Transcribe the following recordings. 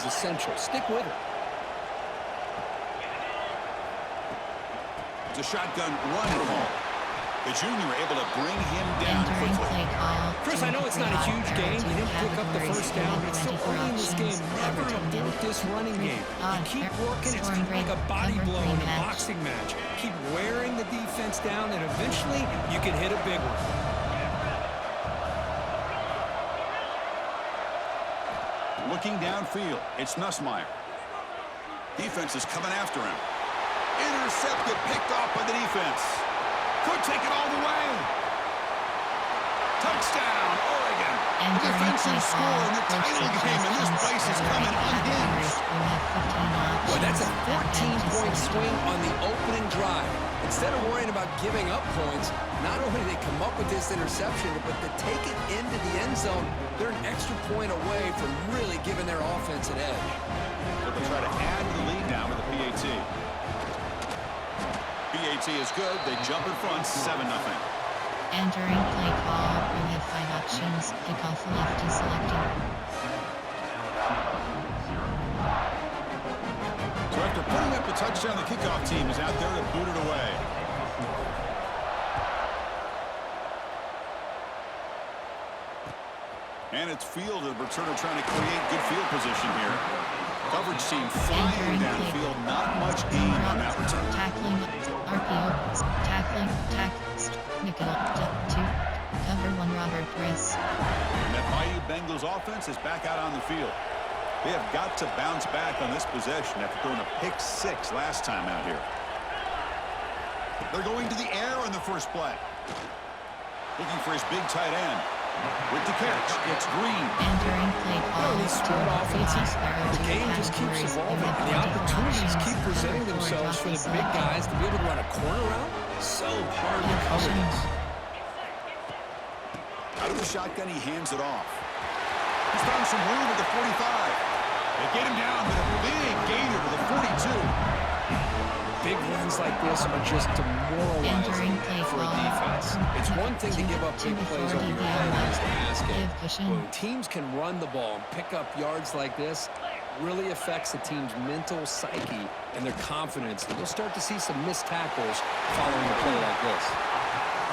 is essential. Stick with it. It's a shotgun run call. The junior able to bring him down quickly. Chris, I know it's not a huge game. You didn't pick up the first down, but it's still early in this game. Never abort this running game. You keep working. It's kind of like a body blow in a boxing match. Keep wearing the defense down, and eventually you can hit a big one. Looking downfield, it's Nussmeier. Defense is coming after him. Intercepted, picked off by the defense. Could take it all the way. Touchdown, Oregon. The defensive score in the title game, and this place is coming unhinged. Boy, that's a 14-point swing on the opening drive. Instead of worrying about giving up points, not only did they come up with this interception, but to take it into the end zone, they're an extra point away from really giving their offense an edge. So they'll try to add to the lead now with the PAT. PAT is good. They jump in front, 7-0. Entering play call, we have 5 options. Kickoff left is selected. So after putting up the touchdown, the kickoff team is out there to boot it away. And it's fielded. Returner trying to create good field position here. Coverage team flying downfield. Not much gain on that return. Tackling, RPO, tackling, nickel, 2, cover 1, Robert Chris. And that Bayou Bengals offense is back out on the field. They have got to bounce back on this possession after throwing a pick 6 last time out here. They're going to the air on the first play. Looking for his big tight end. With the catch, it's Green. Entering play call. These spread offenses, the game just keeps evolving, and the opportunities keep presenting themselves for the big guys to be able to run a corner route. So hard to cover this. Out of the shotgun, he hands it off. He's found some room at the 45. They get him down, but a big gainer to the 42. Big runs like this are just demoralizing for a defense. It's one thing to give up big plays over your head as the basket. When teams can run the ball and pick up yards like this, it really affects the team's mental psyche and their confidence. And you'll start to see some missed tackles following a play like this.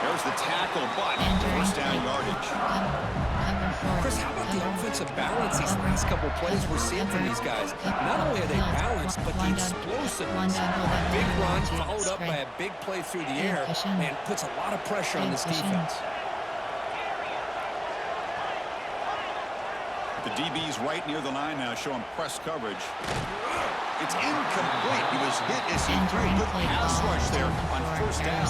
There's the tackle, but first down yardage. Chris, how about the offensive balance these last couple plays we're seeing from these guys? Not only are they balanced, but the explosiveness. A big run followed up by a big play through the air, man, puts a lot of pressure on this defense. The DB's right near the line now, showing press coverage. It's incomplete. He was hit as he threw a good pass rush there on first down.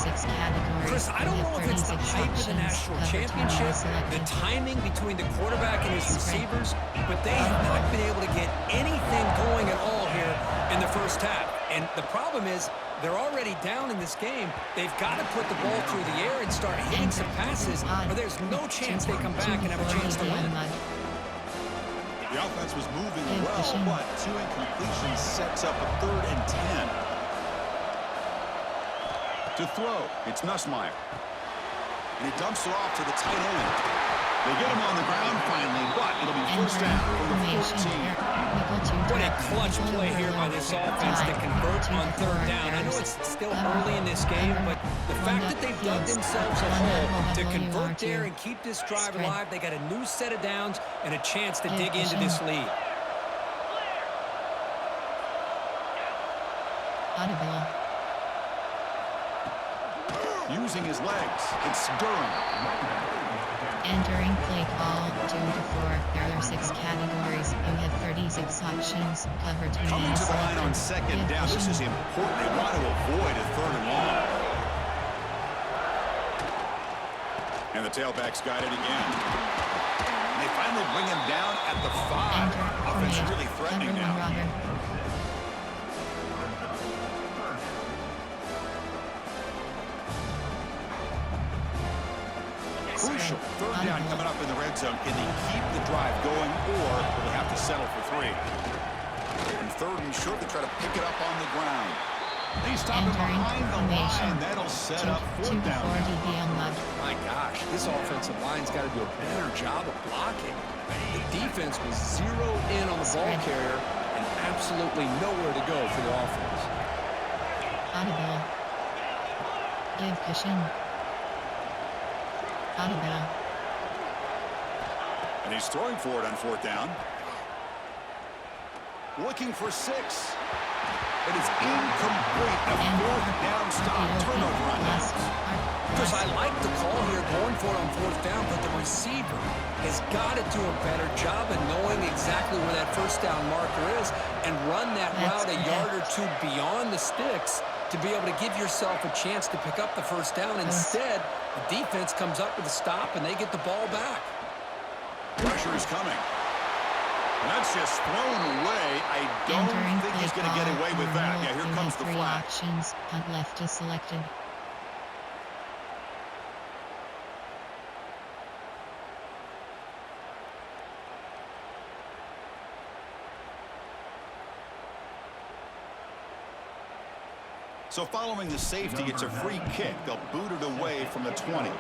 Chris, I don't know if it's the hype of the national championship, the timing between the quarterback and his receivers, but they have not been able to get anything going at all here in the first half. And the problem is, they're already down in this game. They've got to put the ball through the air and start hitting some passes, or there's no chance they come back and have a chance to win. The offense was moving well, but 2 incompletions sets up a 3rd and 10. To throw, it's Nussmeier. And he dumps it off to the tight end. They get him on the ground finally, but it'll be first down from the 14. What a clutch play here by this offense to convert on 3rd down. I know it's still early in this game, but the fact that they've dug themselves a hole to convert there and keep this drive alive, they got a new set of downs and a chance to dig into this lead. Using his legs, it's Durham. Entering play call 2 to 4. There are 6 categories. You have 36 options. Cover 2. Coming to the line on 2nd down. This is important. They want to avoid a 3rd and long. And the tailback's got it again. And they finally bring him down at the 5. Offense really threatening now. Crucial. 3rd down coming up in the red zone. Can they keep the drive going, or will they have to settle for 3? And 3rd and short, they try to pick it up on the ground. They stop him Entering behind the formation. line. That'll set 2 up fourth down. 4 DB unlock. My gosh, this offensive line's got to do a better job of blocking. The defense was zeroed in on the ball carrier and absolutely nowhere to go for the offense. Audible. Give cushion. Audible. And he's throwing for it on fourth down. Looking for 6. It is incomplete. A fourth down stop. Turnover on downs. Chris, I like the call here going for it on fourth down, but the receiver has got to do a better job of knowing exactly where that first down marker is and run that route a yard or two beyond the sticks to be able to give yourself a chance to pick up the first down. Instead, the defense comes up with a stop and they get the ball back. Pressure is coming. And that's just thrown away. I don't think he's going to get away with that. Yeah, here comes the flag. Options. Punt left is selected. So following the safety, it's a free kick. They'll boot it away from the 20.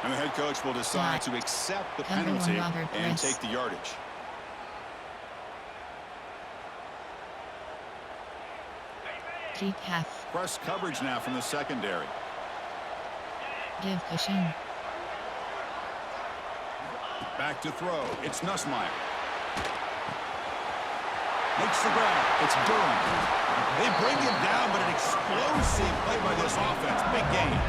And the head coach will decide to accept the penalty and take the yardage. Keep half. Press coverage now from the secondary. Give cushion. Back to throw. It's Nussmeier. Makes the grab. It's Durham. They bring him down, but an explosive play by this offense. Big game.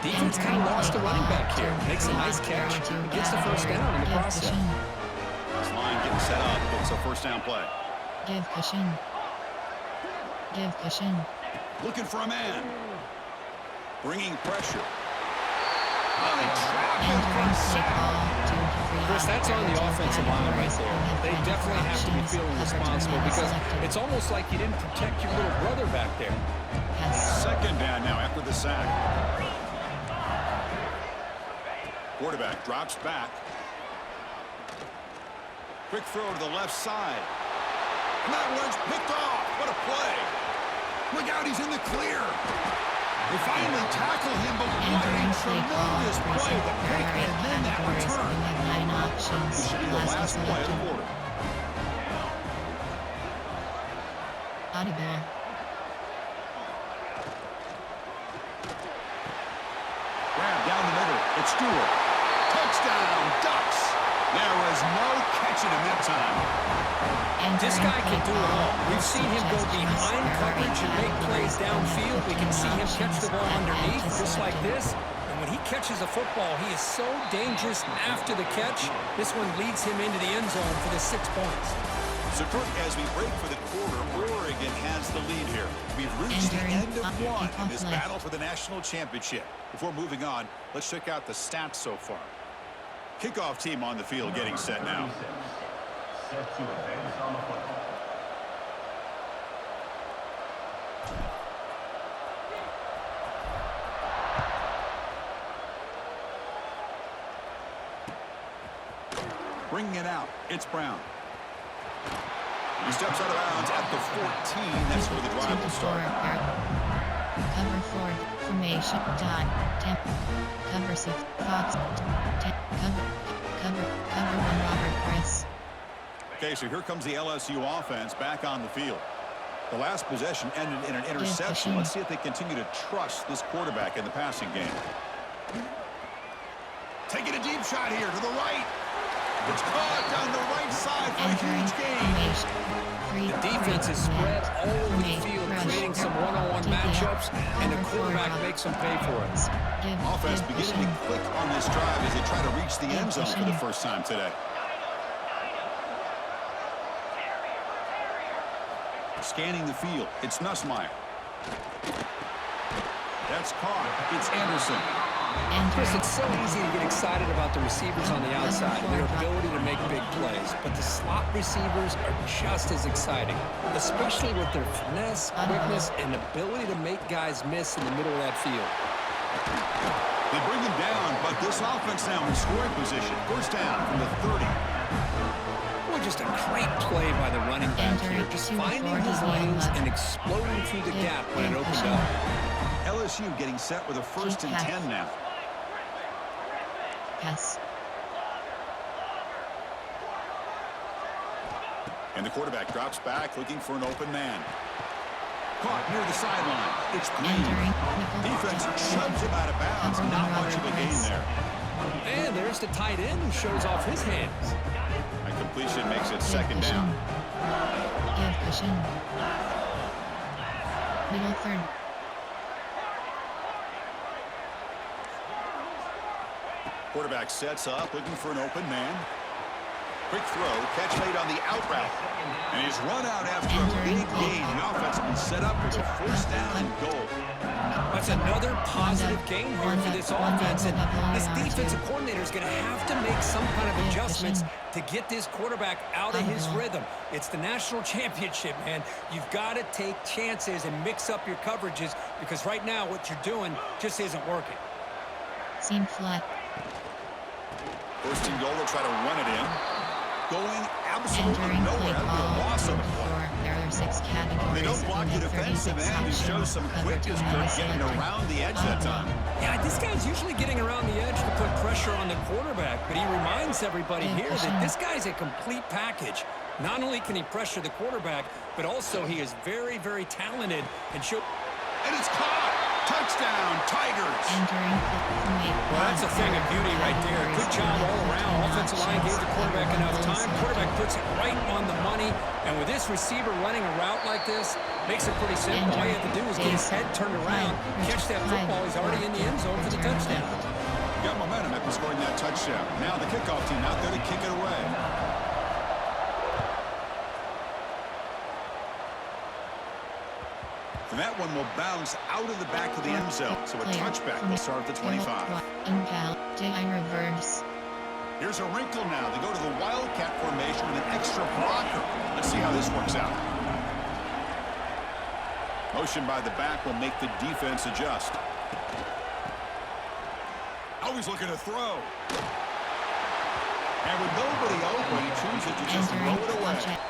Defense kind of lost the running back here. Makes a nice catch. Gets the first down in the process. This line getting set up. It's a first down play. Give cushion. Give cushion. Looking for a man. Bringing pressure. Oh, they trap him for a sack. Chris, that's on the offensive line right there. They definitely have to be feeling responsible because it's almost like you didn't protect your little brother back there. Second down now after the sack. Quarterback drops back. Quick throw to the left side. And that one's picked off. What a play. Look out, he's in the clear. They finally tackle him, but what a tremendous play. The pick and then that return. This should be the last play of the quarter. Audible. Grab down the middle. It's Stewart. Touchdown, Ducks. There was no catching him that time. This guy can do it all. We've seen him go behind coverage and make plays downfield. We can see him catch the ball underneath just like this. And when he catches a football, he is so dangerous after the catch. This one leads him into the end zone for the 6 points. So, Kirk, as we break for the quarter, Oregon has the lead here. We've reached the end of one in this battle for the national championship. Before moving on, let's check out the stats so far. Kickoff team on the field getting set now. Bringing it out. It's Brown. He steps out of bounds at the 14. That's where the drive will start. Cover 4, formation, dot, temp, cover 6, Fox, temp, cover 1, Robert Press. Okay, so here comes the LSU offense back on the field. The last possession ended in an interception. Let's see if they continue to trust this quarterback in the passing game. Taking a deep shot here to the right. It's caught down the right side for a huge gain. The defense is spread all over the field, creating some one-on-one matchups, and the quarterback makes them pay for it. Offense beginning to click on this drive as they try to reach the end zone for the first time today. Scanning the field. It's Nussmeier. That's caught. It's Anderson. Chris, it's so easy to get excited about the receivers on the outside and their ability to make big plays, but the slot receivers are just as exciting, especially with their finesse, quickness, and ability to make guys miss in the middle of that field. They bring him down, but this offense now in scoring position. First down from the 30. Boy, just a great play by the running back here. Just finding his lanes and exploding through the gap when it opened up. LSU getting set with a 1st and 10 now. Pass. And the quarterback drops back, looking for an open man. Caught near the sideline. It's Green. Defense shoves him out of bounds. Not much of a gain there. And there's the tight end who shows off his hands. A completion makes it 2nd down. Give cushion. Middle third. Quarterback sets up, looking for an open man. Quick throw, catch made on the out route. And he's run out after a big gain. The offense has been set up with a 1st down and goal. That's another positive gain here for this offense. And this defensive coordinator is going to have to make some kind of adjustments to get this quarterback out of his rhythm. It's the national championship, man. You've got to take chances and mix up your coverages because right now what you're doing just isn't working. Seam flat. 1st and goal, they'll try to run it in. Going absolutely nowhere. That'll be a loss of the play. There are 6 categories. They don't block the defensive end and show some quickness for getting around the edge that time. Yeah, this guy's usually getting around the edge to put pressure on the quarterback, but he reminds everybody here that this guy's a complete package. Not only can he pressure the quarterback, but also he is very, very talented and And it's caught! Touchdown, Tigers! Well, that's a thing of beauty right there. Good job all around. Offensive line gave the quarterback enough time. Quarterback puts it right on the money. And with this receiver running a route like this, makes it pretty simple. All you have to do is get his head turned around, catch that football. He's already in the end zone for the touchdown. Got momentum after scoring that touchdown. Now the kickoff team out there to kick it away. And that one will bounce out of the back of the end zone. So a touchback will start at the 25. Reverse. Here's a wrinkle now. They go to the Wildcat formation with an extra blocker. Let's see how this works out. Motion by the back will make the defense adjust. Always looking to throw. And with nobody open, he chooses to just throw it away.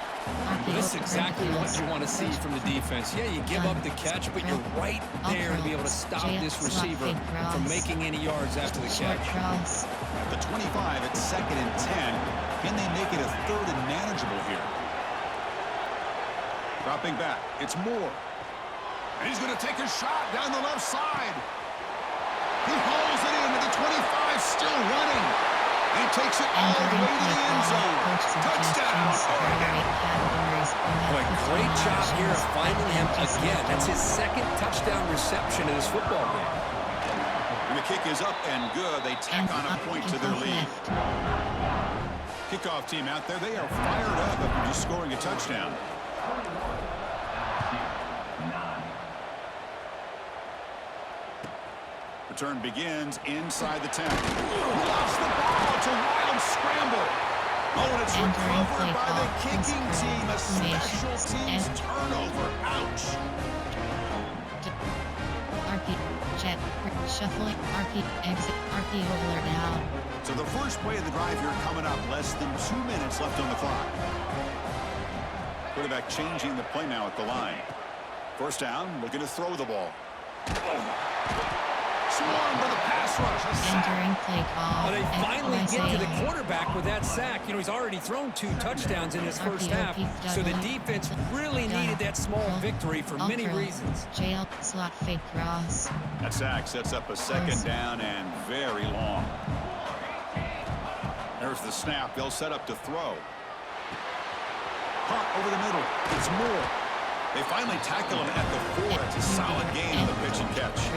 This is exactly what you want to see from the defense. Yeah, you give up the catch, but you're right there to be able to stop this receiver from making any yards after the catch. At the 25, it's 2nd and 10. Can they make it a 3rd and manageable here? Dropping back, it's Moore. And he's going to take a shot down the left side. He hauls it in at the 25, still running. And he takes it all the way to the end zone. Touchdown, Oregon. Boy, great job here of finding him again. That's his 2nd touchdown reception in this football game. And the kick is up and good. They tack on a point to their lead. Kickoff team out there. They are fired up after just scoring a touchdown. Return begins inside the 10. Lost the ball. It's a wild scramble. Oh, and it's recovered by the kicking team. A special teams turnover. Ouch. RP, jet, shuffling, RP, exit, RP over down. So the first play of the drive here coming up. Less than 2 minutes left on the clock. Quarterback changing the play now at the line. 1st down, looking to throw the ball. Swarm with a pass rush. Entering play call. Well, they finally get to the quarterback with that sack. You know, he's already thrown 2 touchdowns in his first half, so the defense really needed that small victory for many reasons. Jail, slot, fake cross. That sack sets up a 2nd down and very long. There's the snap. They'll set up to throw. Caught over the middle. It's Moore. They finally tackle him at the 4. It's a solid gain on the pitch and catch.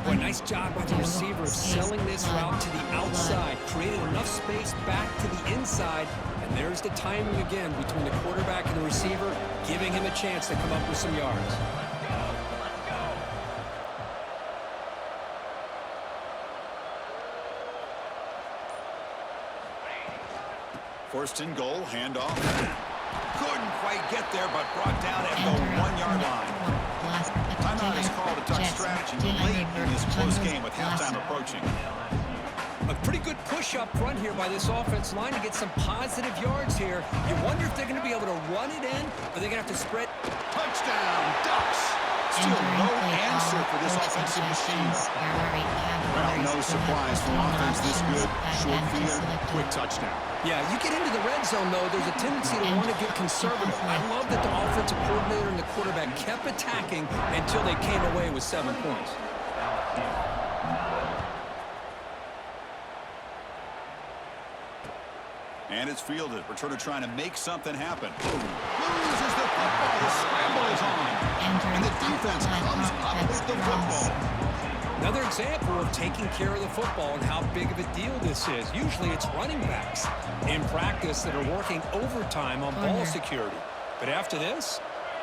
Boy, nice job by the receiver of selling this route to the outside. Created enough space back to the inside. And there's the timing again between the quarterback and the receiver, giving him a chance to come up with some yards. First and goal, handoff. Couldn't quite get there, but brought down at the 1-yard line. Timeout is called a touch strategy late in this close game with halftime approaching. A pretty good push up front here by this offense line to get some positive yards here. You wonder if they're going to be able to run it in, or they're going to have to spread. Touchdown, Ducks. Still no answer for this offensive machine. Well, no surprise for offense this good. Short field, quick touchdown. Yeah, you get into the red zone, though, there's a tendency to want to get conservative. I love that the offensive coordinator and the quarterback kept attacking until they came away with 7 points. And it's fielded. Returner trying to make something happen. Loses the football. The scramble is on. And the defense comes up with the football. Another example of taking care of the football and how big of a deal this is. Usually it's running backs in practice that are working overtime on ball security. But after this,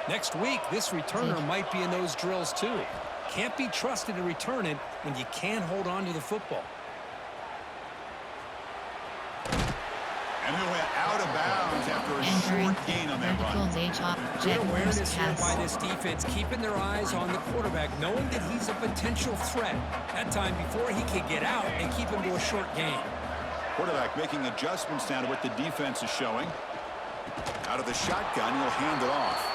next week, this returner might be in those drills too. Can't be trusted to return it when you can't hold on to the football. And he went out of bounds after a short gain on that run. Good awareness here by this defense, keeping their eyes on the quarterback, knowing that he's a potential threat. That time before he could get out and keep him to a short gain. Quarterback making adjustments now to what the defense is showing. Out of the shotgun, he'll hand it off.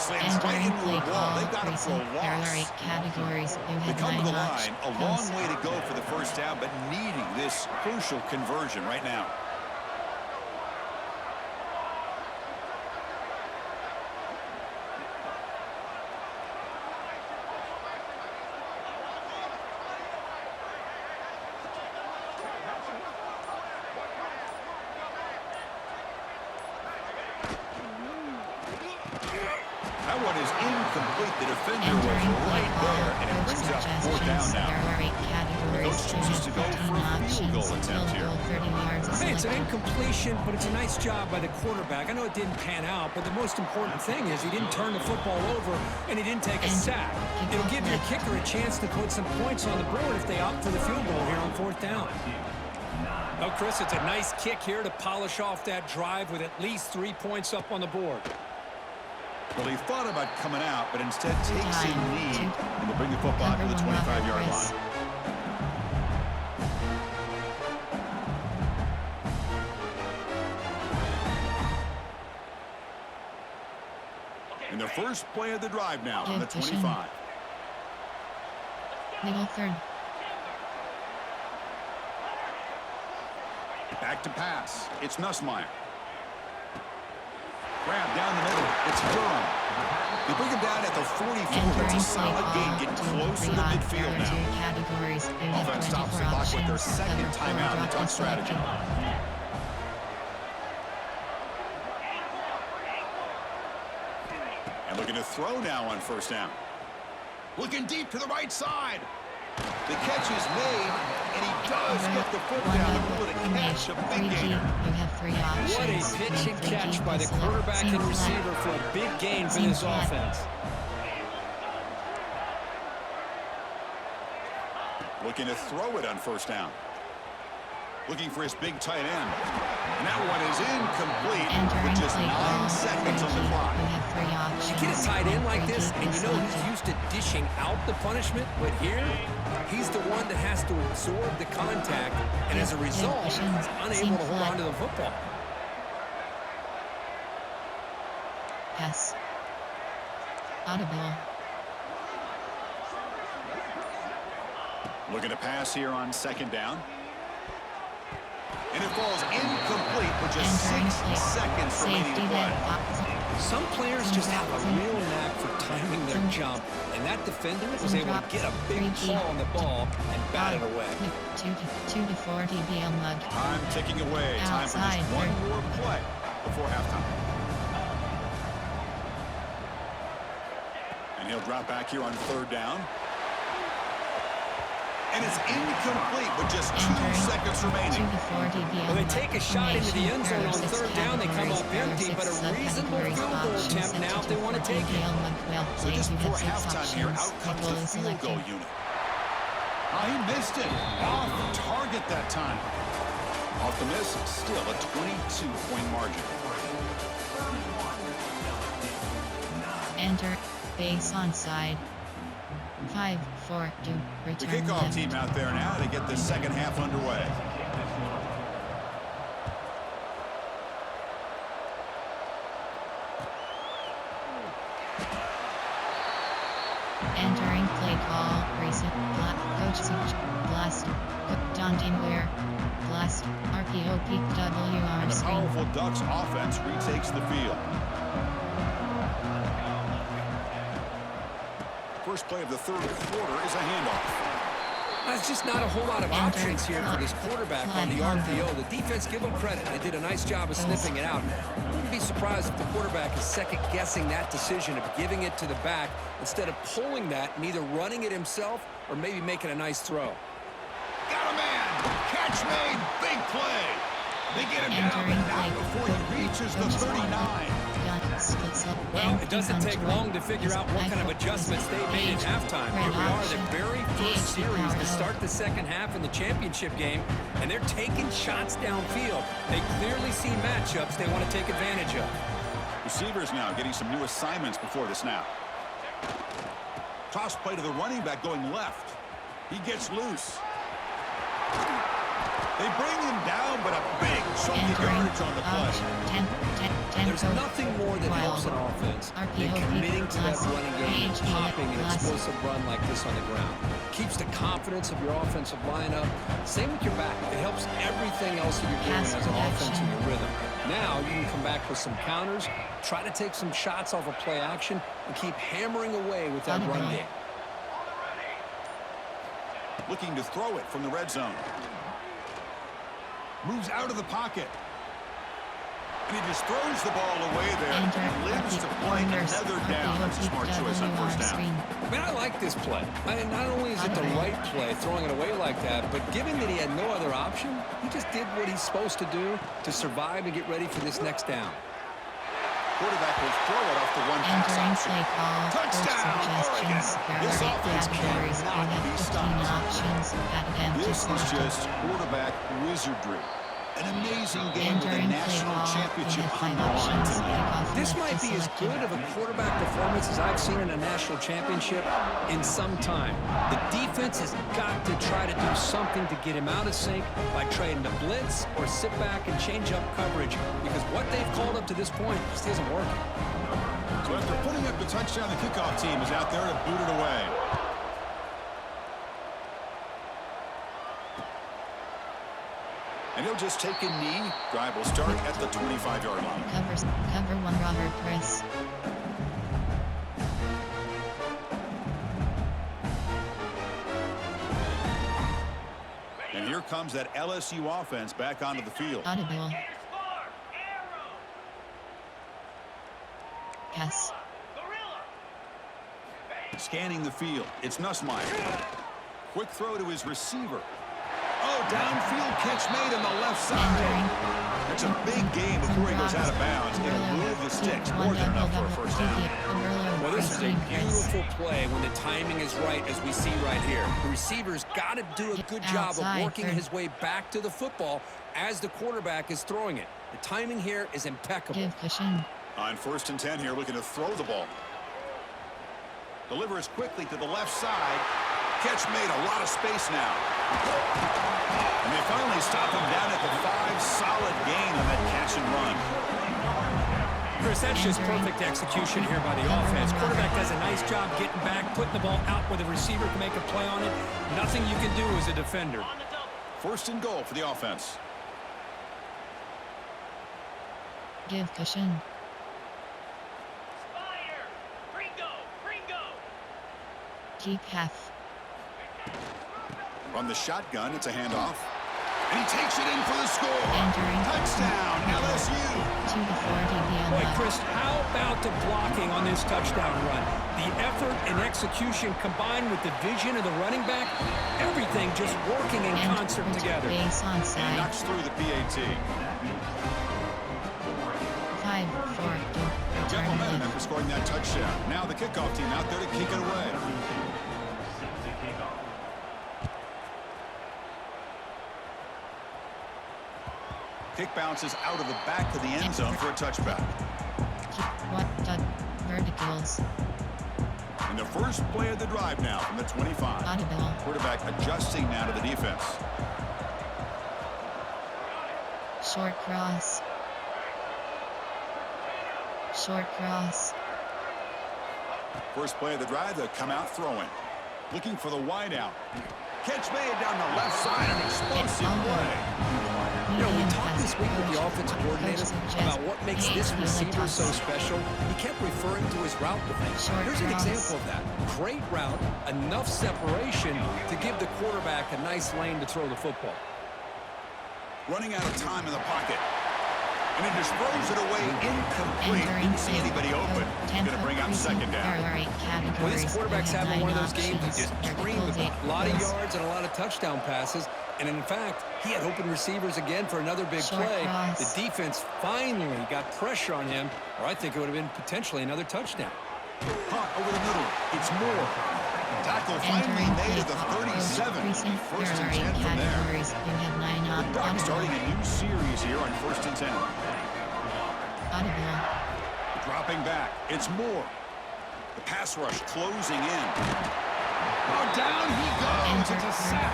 Slams right into the wall. They've got him for a loss. They come to the line, a long way to go for the first down, but needing this crucial conversion right now. That one is incomplete. The defender was right there, and it brings up 4th down now. Coach chooses to go for a field goal attempt here. Hey, it's an incompletion, but it's a nice job by the quarterback. I know it didn't pan out, but the most important thing is he didn't turn the football over, and he didn't take a sack. It'll give your kicker a chance to put some points on the board if they opt for the field goal here on 4th down. Oh, Chris, it's a nice kick here to polish off that drive with at least 3 points up on the board. Well, he thought about coming out, but instead takes a knee and will bring the football to the 25-yard line. And the first play of the drive now on the 25. Middle third. Back to pass. It's Nussmeier. Grab down the middle. It's Durham. They bring him down at the 44. It's a solid gain. Get closer to midfield now. Offense stops the clock with their second timeout in the Duck strategy. And looking to throw now on 1st down. Looking deep to the right side. The catch is made, and he does get the foot down to pull it a catch, a big gainer. What a pitch and catch by the quarterback and receiver for a big gain for this offense. Looking to throw it on 1st down. Looking for his big tight end. And that one is incomplete with just 9 seconds on the clock. You get a tight end like this, and you know he's used to dishing out the punishment, but here, he's the one that has to absorb the contact, and as a result, he's unable to hold on to the football. Pass. Audible. Looking to pass here on 2nd down. And it falls incomplete with just 6 seconds remaining to play. Some players just have a real knack for timing their jump, and that defender was able to get a big pull on the ball and bat it away. 2 to 4 dBl mug. Time ticking away. Time for just one more play before halftime. And he'll drop back here on 3rd down. And it's incomplete with just 2 seconds remaining. Well, they take a shot into the end zone on 3rd down. They come up empty, but a reasonable field goal attempt now if they want to take it. So just before halftime here, out comes the field goal unit. Oh, he missed it. Off target that time. Off the miss, still a 22-point margin. Enter. Base onside. 5-4 to The return kickoff left. team out there now to get this second half underway. Entering play call, recent, coach blast, Dante Weir, blast, RPOPWR And the screen. powerful Ducks offense retakes the field. First play of the third quarter is a handoff. There's just not a whole lot of options here for this quarterback on the RPO. The defense, give them credit. They did a nice job of sniffing it out. I wouldn't be surprised if the quarterback is second-guessing that decision of giving it to the back instead of pulling that and either running it himself or maybe making a nice throw. Got a man! Catch made! Big play! They get him down, but not before he reaches the 39. Well, it doesn't take long to figure out what kind of adjustments they made at halftime. Here we are, the very first series to start the second half in the championship game, and they're taking shots downfield. They clearly see matchups they want to take advantage of. Receivers now getting some new assignments before the snap. Toss play to the running back going left. He gets loose. They bring him down, but a big chunk of yardage on the play. There's nothing more that helps an offense than committing to that running game and popping an explosive run like this on the ground. Keeps the confidence of your offensive lineup. Same with your back. It helps everything else that you're doing as an offense in your rhythm. Now you can come back with some counters, try to take some shots off of play action, and keep hammering away with that run game. Looking to throw it from the red zone. Moves out of the pocket. And he just throws the ball away there. And lives to play another down. That's a smart choice on first down. I mean, I like this play. I mean, not only is it the right play, throwing it away like that, but given that he had no other option, he just did what he's supposed to do to survive and get ready for this next down. Quarterback will throw it off the one pass option. Touchdown, Oregon. This offense cannot be stopped. This is just quarterback wizardry. An amazing game with a national championship on the line tonight. This might be as good of a quarterback performance as I've seen in a national championship in some time. The defense has got to try to do something to get him out of sync by trying to blitz or sit back and change up coverage, because what they've called up to this point just isn't working. So after putting up the touchdown, the kickoff team is out there to boot it away. And he'll just take a knee. Drive will start at the 25-yard line. Cover one, Robert Chris. And here comes that LSU offense back onto the field. Audible. Pass. Scanning the field. It's Nussmeier. Quick throw to his receiver. Oh, downfield catch made on the left side. It's a big game before he goes out of bounds. It'll move the sticks more than enough for a first down. Well, this is a beautiful play when the timing is right, as we see right here. The receiver's got to do a good job of working his way back to the football as the quarterback is throwing it. The timing here is impeccable. On 1st and 10 here, looking to throw the ball. Delivers quickly to the left side. Catch made, a lot of space now. And they finally stop him down at the 5. Solid gain on that catch and run. Chris, that's just perfect execution here by the offense. Quarterback does a nice job getting back, putting the ball out where the receiver can make a play on it. Nothing you can do as a defender. 1st and goal for the offense. Give cushion. Keep half. From the shotgun, it's a handoff. And he takes it in for the score. Touchdown, LSU. 2-4 Boy, Chris, how about the blocking on this touchdown run? The effort and execution combined with the vision of the running back, everything just working in concert together. And knocks through the PAT. 5-4. Jeff momentum after scoring that touchdown. Now the kickoff team out there to kick it away. Kick bounces out of the back of the end zone for a touchback. Verticals. And the first play of the drive now from the 25. Audible. Quarterback adjusting now to the defense. Short cross. Short cross. First play of the drive, they'll come out throwing. Looking for the wide out. Catch made down the left side, an explosive play. You know, we talked this week with the offensive coordinator about what makes this receiver so special. He kept referring to his route defense. Here's an example of that. Great route, enough separation to give the quarterback a nice lane to throw the football. Running out of time in the pocket. And he just throws it away incomplete. Didn't see anybody open. He's going to bring up second down. Well, this quarterback's having one of those games he just dreamed about. A lot of yards and a lot of touchdown passes. And in fact, he had open receivers again for another big play. The defense finally got pressure on him, or I think it would have been potentially another touchdown. Hot over the middle. It's Moore. Tackle finally made at the 37. First and 10 from there. The Ducks starting a new series here on first and 10. Dropping back. It's Moore. The pass rush closing in. Oh, down he goes. It's a sack.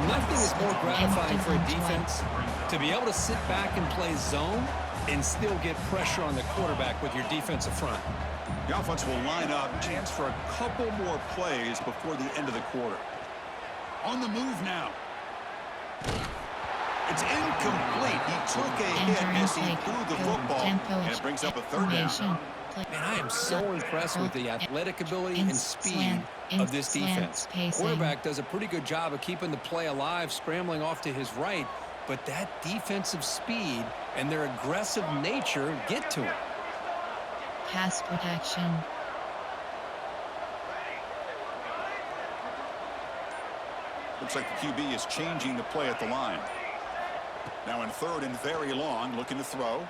Nothing is more gratifying for a defense to be able to sit back and play zone and still get pressure on the quarterback with your defensive front. The offense will line up. Chance for a couple more plays before the end of the quarter. On the move now. It's incomplete. He took a hit as he threw the football, and it brings up a third down. Man, I am so impressed with the athletic ability and speed of this defense. Quarterback does a pretty good job of keeping the play alive, scrambling off to his right, but that defensive speed and their aggressive nature get to him. Pass protection. Looks like the QB is changing the play at the line. Now in third and very long, looking to throw.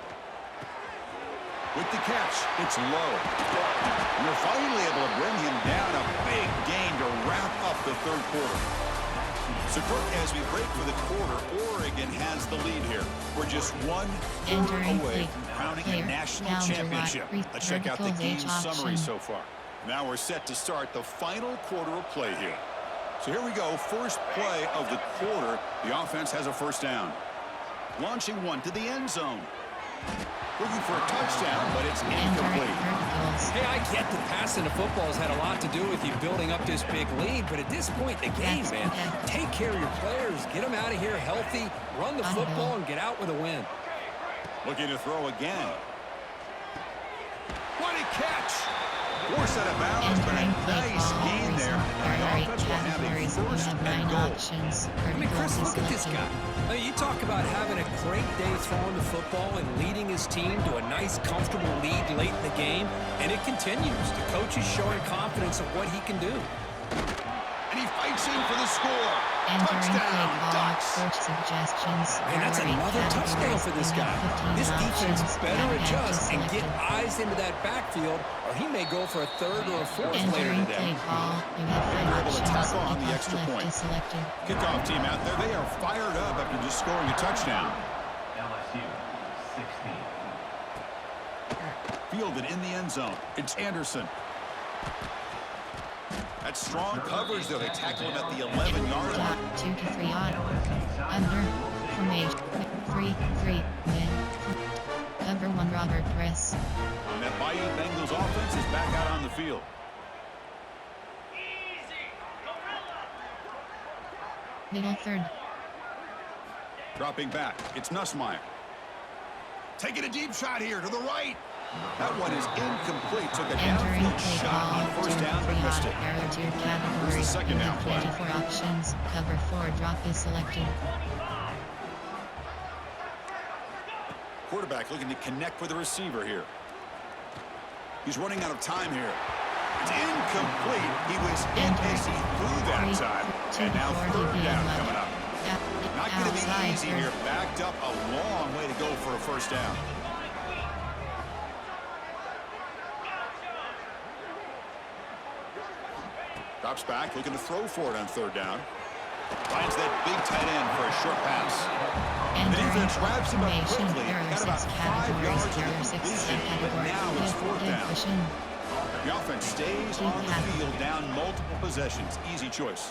With the catch, it's low. And they're finally able to bring him down. A big gain to wrap up the third quarter. So, Kirk, as we break for the quarter, Oregon has the lead here. We're just 1 quarter away from crowning a national championship. Let's check out the game summary so far. Now we're set to start the final quarter of play here. So here we go. First play of the quarter. The offense has a first down. Launching one to the end zone. Looking for a touchdown, but it's incomplete. Hey, I get that passing the football has had a lot to do with you building up this big lead, but at this point in the game, man, take care of your players. Get them out of here healthy, run the football, and get out with a win. Looking to throw again. What a catch! Force out of bounds, but a nice gain there. The offense will have a first and goal. I mean, Chris, look at this guy. I mean, you talk about having a great day throwing the football and leading his team to a nice, comfortable lead late in the game, and it continues. The coach is showing confidence of what he can do. And he fights in for the score. Touchdown, Ducks. And that's another touchdown for this guy. This defense better adjust and get eyes into that backfield, or he may go for a third or a fourth later today. They're able to tackle on the extra point. Kickoff team out there, they are fired up after just scoring a touchdown. Fielded in the end zone. It's Anderson. That's strong coverage, though. They tackle him at the 11-yard line. 2 to 3 on. Under. Formation. 3-3. Win. Cover 1 Robert Press. And that Bayou Bengals offense is back out on the field. Middle third. Dropping back. It's Nussmeier. Taking a deep shot here to the right. That one is incomplete. Took a downfield shot on first down, but missed it. Here's the second down play. 24 options. Cover 4 drop is selected. Quarterback looking to connect with the receiver here. He's running out of time here. It's incomplete. He was in as he threw that time. And now third down coming up. Not going to be easy here. Backed up a long way to go for a first down. Drops back, looking to throw for it on third down. Finds that big tight end for a short pass. The defense wraps him up quickly. Got about 5 yards of the completion, but now it's fourth down. The offense stays on the field, down multiple possessions. Easy choice.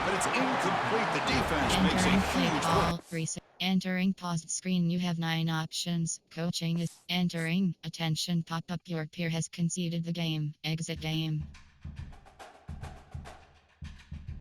But it's incomplete. The defense makes a Entering play huge call. play. Reset. Entering paused screen. You have 9 options. Coaching is entering. Attention pop up. Your peer has conceded the game. Exit game.